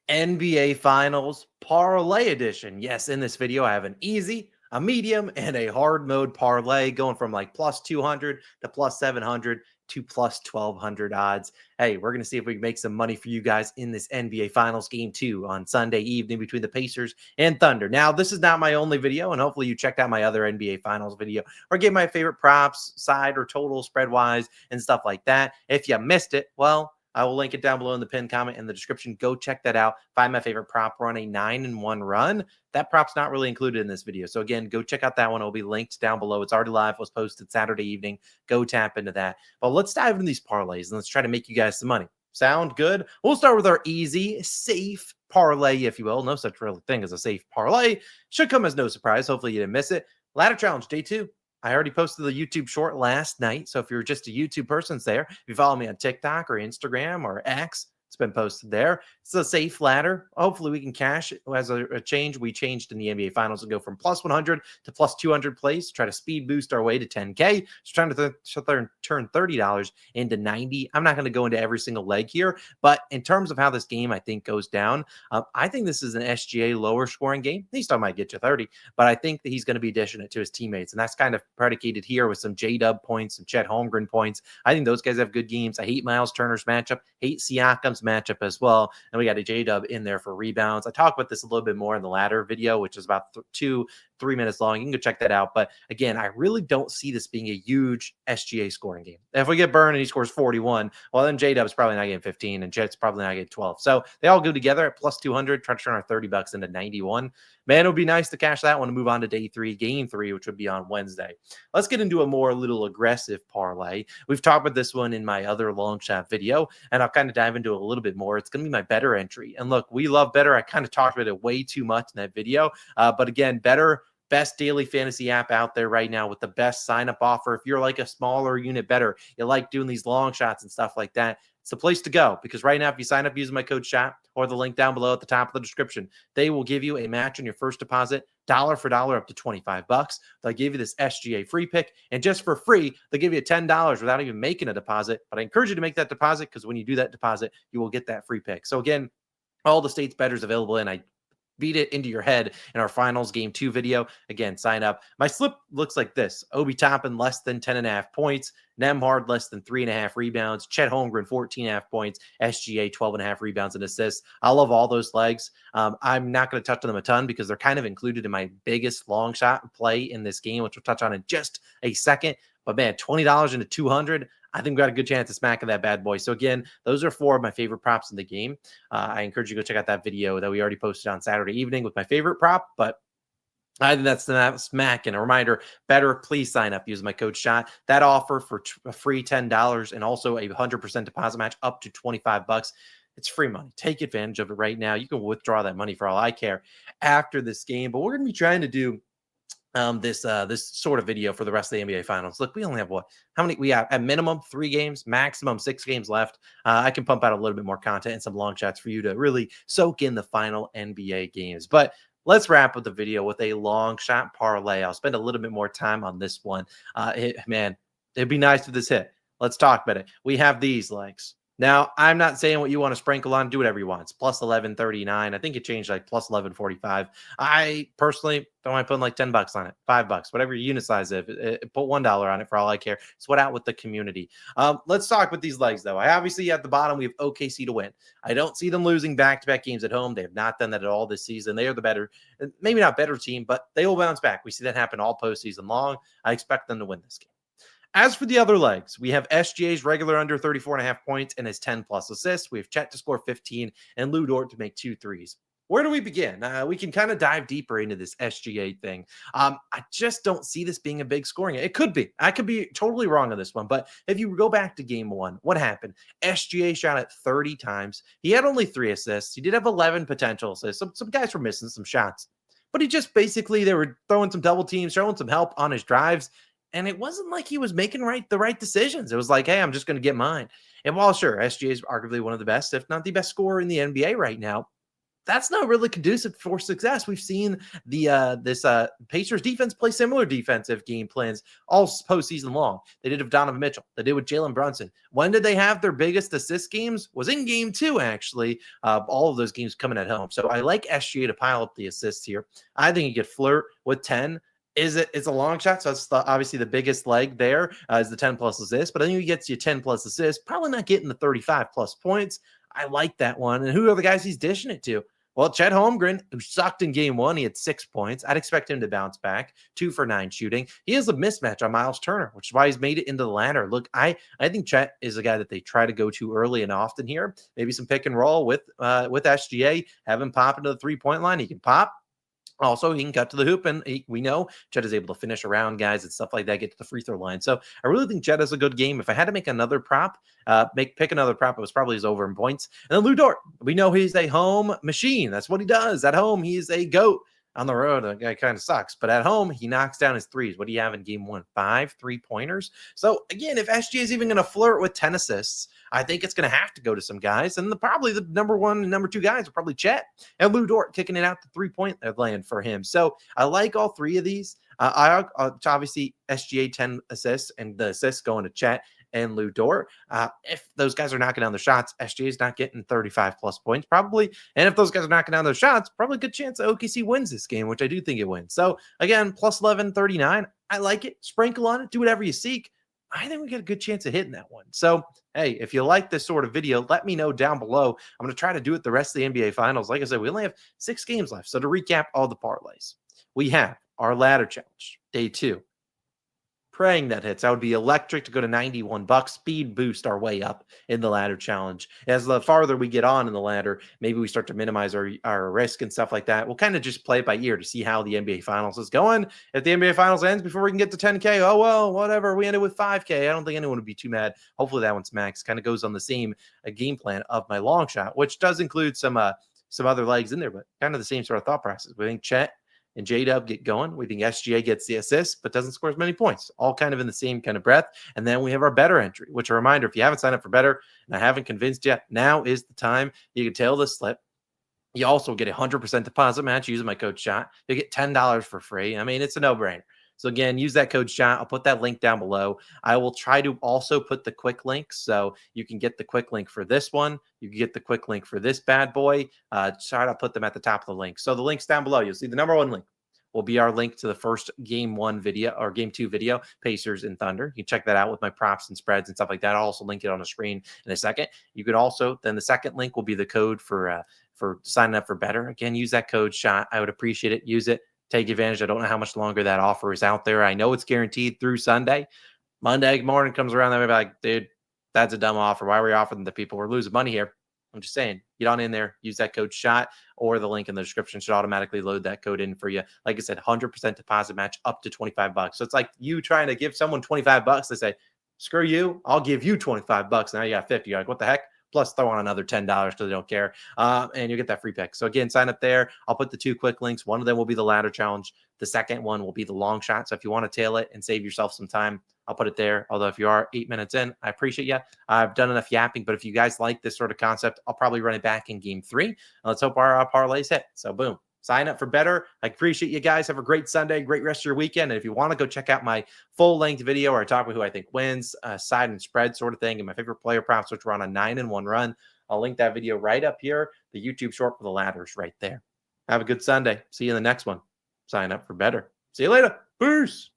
NBA Finals Parlay Edition. Yes, in this video, I have an easy, a medium, and a hard mode parlay going from like plus 200 to plus 700 to plus 1200 odds. Hey, we're going to see if we can make some money for you guys in this NBA Finals game 2 on Sunday evening between the Pacers and Thunder. Now, this is not my only video, and hopefully you checked out my other NBA Finals video or get my favorite props, side or total, spread wise, and stuff like that. If you missed it, well, I will link it down below in the pinned comment in the description. Go check that out. Find my favorite prop. We're on a 9-1 run. That prop's not really included in this video. So again, go check out that one. It'll be linked down below. It's already live. It was posted Saturday evening. Go tap into that. But let's dive into these parlays and let's try to make you guys some money. Sound good? We'll start with our easy, safe parlay, if you will. No such real thing as a safe parlay. Should come as no surprise. Hopefully you didn't miss it. Ladder challenge day 2. I already posted the YouTube short last night. So if you're just a YouTube person, it's there. If you follow me on TikTok or Instagram or X, it's been posted there. It's a safe ladder. Hopefully we can cash it as a change. We changed in the NBA Finals and go from plus 100 to plus 200 plays. Try to speed boost our way to 10K. So trying to turn $30 into 90. I'm not going to go into every single leg here, but in terms of how this game I think goes down, I think this is an SGA lower scoring game. He still might get you 30, but I think that he's going to be dishing it to his teammates, and that's kind of predicated here with some J-Dub points, some Chet Holmgren points. I think those guys have good games. I hate Miles Turner's matchup, hate Siakam's matchup as well, and we got a J-Dub in there for rebounds. I talked about this a little bit more in the latter video, which is about 2-3 minutes long. You can go check that out. But again, I really don't see this being a huge SGA scoring game. If we get burned and he scores 41, well, then J-Dub's probably not getting 15 and Jet's probably not getting 12. So they all go together at plus 200, try to turn our $30 into 91. Man, it would be nice to cash that one and move on to day 3, game 3, which would be on Wednesday. Let's get into a more little aggressive parlay. We've talked about this one in my other long shot video, and I'll kind of dive into it a little bit more. It's going to be my Betr entry. And look, we love Betr. I kind of talked about it way too much in that video. But again, Betr, best daily fantasy app out there right now with the best sign-up offer. If you're like a smaller unit bettor, you like doing these long shots and stuff like that, it's the place to go, because right now, if you sign up using my code SHOT or the link down below at the top of the description, they will give you a match on your first deposit, dollar for dollar, up to $25. They'll give you this SGA free pick, and just for free, they'll give you $10 without even making a deposit. But I encourage you to make that deposit, because when you do that deposit, you will get that free pick. So again, all the states bettors available, and I beat it into your head in our finals game 2 video. Again, sign up. My slip looks like this: Obi Toppin less than 10.5 points, Nemhard less than 3.5 rebounds, Chet Holmgren 14.5 points, SGA 12.5 rebounds and assists. I love all those legs. I'm not going to touch on them a ton because they're kind of included in my biggest long shot play in this game, which we'll touch on in just a second. But man, $20 into 200. I think we got a good chance of smacking that bad boy. So again, those are 4 of my favorite props in the game. I encourage you to go check out that video that we already posted on Saturday evening with my favorite prop, but I think that's the smack. And a reminder, Betr, please sign up. Use my code SHOT. That offer for a free $10 and also a 100% deposit match up to $25. It's free money. Take advantage of it right now. You can withdraw that money for all I care after this game. But we're going to be trying to do this sort of video for the rest of the NBA Finals. Look, we only have how many? We have at minimum 3 games, maximum 6 games left. I can pump out a little bit more content and some long shots for you to really soak in the final NBA games. But let's wrap up the video with a long shot parlay. I'll spend a little bit more time on this one. Man, it'd be nice if this hit. Let's talk about it. We have these legs. Now, I'm not saying what you want to sprinkle on. Do whatever you want. It's plus 1139. I think it changed like plus 1145. I personally don't mind putting like $10 on it, $5, whatever your unit size is. Put $1 on it for all I care. Sweat out with the community. Let's talk with these legs, though. I obviously at the bottom we have OKC to win. I don't see them losing back-to-back games at home. They have not done that at all this season. They are the better, maybe not better team, but they will bounce back. We see that happen all postseason long. I expect them to win this game. As for the other legs, we have SGA's regular under 34.5 points and his 10+ assists. We have Chet to score 15 and Lou Dort to make 2 threes. Where do we begin? We can kind of dive deeper into this SGA thing. I just don't see this being a big scoring. It could be. I could be totally wrong on this one. But if you go back to game 1, what happened? SGA shot it 30 times. He had only 3 assists. He did have 11 potential assists. Some guys were missing some shots. But he just basically, they were throwing some double teams, showing some help on his drives. And it wasn't like he was making the right decisions. It was like, hey, I'm just going to get mine. And while sure, SGA is arguably one of the best, if not the best scorer in the NBA right now, that's not really conducive for success. We've seen this Pacers defense play similar defensive game plans all postseason long. They did with Donovan Mitchell. They did with Jalen Brunson. When did they have their biggest assist games? Was in game 2, actually. All of those games coming at home. So I like SGA to pile up the assists here. I think he could flirt with 10. It's a long shot, so it's obviously the biggest leg there is the 10 plus assists. But I think he gets you 10 plus assists, probably not getting the 35 plus points. I like that one. And who are the guys he's dishing it to? Well, Chet Holmgren, who sucked in game 1, he had 6 points. I'd expect him to bounce back. 2 for 9 shooting. He has a mismatch on Miles Turner, which is why he's made it into the ladder. Look, I think Chet is a guy that they try to go to early and often here. Maybe some pick and roll with SGA. Have him pop into the 3-point line. He can pop. Also, he can cut to the hoop, and we know Chet is able to finish around guys and stuff like that, get to the free throw line. So I really think Chet has a good game. If I had to make another prop, pick another prop, it was probably his over in points. And then Lou Dort, we know he's a home machine. That's what he does. At home, he's a GOAT. On the road, the guy kind of sucks. But at home, he knocks down his threes. What do you have in game 1? 5 3-pointers. So again, if SGA is even going to flirt with 10 assists, I think it's going to have to go to some guys. And probably the number 1 and number 2 guys are probably Chet and Lou Dort kicking it out the 3-point land for him. So I like all 3 of these. Obviously, SGA 10 assists and the assists going to Chet and Lou Dort. If those guys are knocking down the shots, SGA is not getting 35 plus points probably. And if those guys are knocking down those shots, probably a good chance that OKC wins this game, which I do think it wins. So again, plus 1139. I like it. Sprinkle on it. Do whatever you seek. I think we got a good chance of hitting that one. So, hey, if you like this sort of video, let me know down below. I'm going to try to do it the rest of the NBA Finals. Like I said, we only have 6 games left. So to recap all the parlays, we have our ladder challenge, day 2. Praying that hits. That would be electric to go to $91. Speed boost our way up in the ladder challenge. As the farther we get on in the ladder, maybe we start to minimize our risk and stuff like that. We'll kind of just play it by ear to see how the NBA Finals is going. If the NBA Finals ends before we can get to 10K, oh, well, whatever. We ended with 5K. I don't think anyone would be too mad. Hopefully that one's max. Kind of goes on the same game plan of my long shot, which does include some other legs in there, but kind of the same sort of thought process. We think Chet and J-Dub get going. We think SGA gets the assist, but doesn't score as many points. All kind of in the same kind of breath. And then we have our Betr entry, which a reminder, if you haven't signed up for Betr and I haven't convinced yet, now is the time. You can tail the slip. You also get a 100% deposit match using my code SHOT. You get $10 for free. I mean, it's a no-brainer. So again, use that code SHOT. I'll put that link down below. I will try to also put the quick link. So you can get the quick link for this one. You can get the quick link for this bad boy. Try to put them at the top of the link. So the link's down below. You'll see the number 1 link will be our link to the first game 1 video or game 2 video, Pacers and Thunder. You can check that out with my props and spreads and stuff like that. I'll also link it on the screen in a second. You could also, then the second link will be the code for signing up for Betr. Again, use that code SHOT. I would appreciate it. Use it. Take advantage. I don't know how much longer that offer is out there. I know it's guaranteed through Sunday. Monday morning comes around, they'll be like, dude, that's a dumb offer. Why are we offering the people? We're losing money here. I'm just saying, get on in there, use that code SHOT, or the link in the description should automatically load that code in for you. Like I said, 100% deposit match up to $25. So it's like you trying to give someone $25. They say, screw you, I'll give you $25. Now you got 50. You're like, what the heck? Plus throw on another $10 because they don't care. And you get that free pick. So again, sign up there. I'll put the 2 quick links. One of them will be the ladder challenge. The second one will be the long shot. So if you want to tail it and save yourself some time, I'll put it there. Although if you are 8 minutes in, I appreciate you. I've done enough yapping, but if you guys like this sort of concept, I'll probably run it back in game 3. Let's hope our parlays hit. So boom. Sign up for Betr. I appreciate you guys. Have a great Sunday, great rest of your weekend. And if you want to go check out my full-length video where I talk about who I think wins, side and spread sort of thing, and my favorite player props, which we're on a 9-1 run, I'll link that video right up here. The YouTube short for the ladders right there. Have a good Sunday. See you in the next one. Sign up for Betr. See you later. Peace.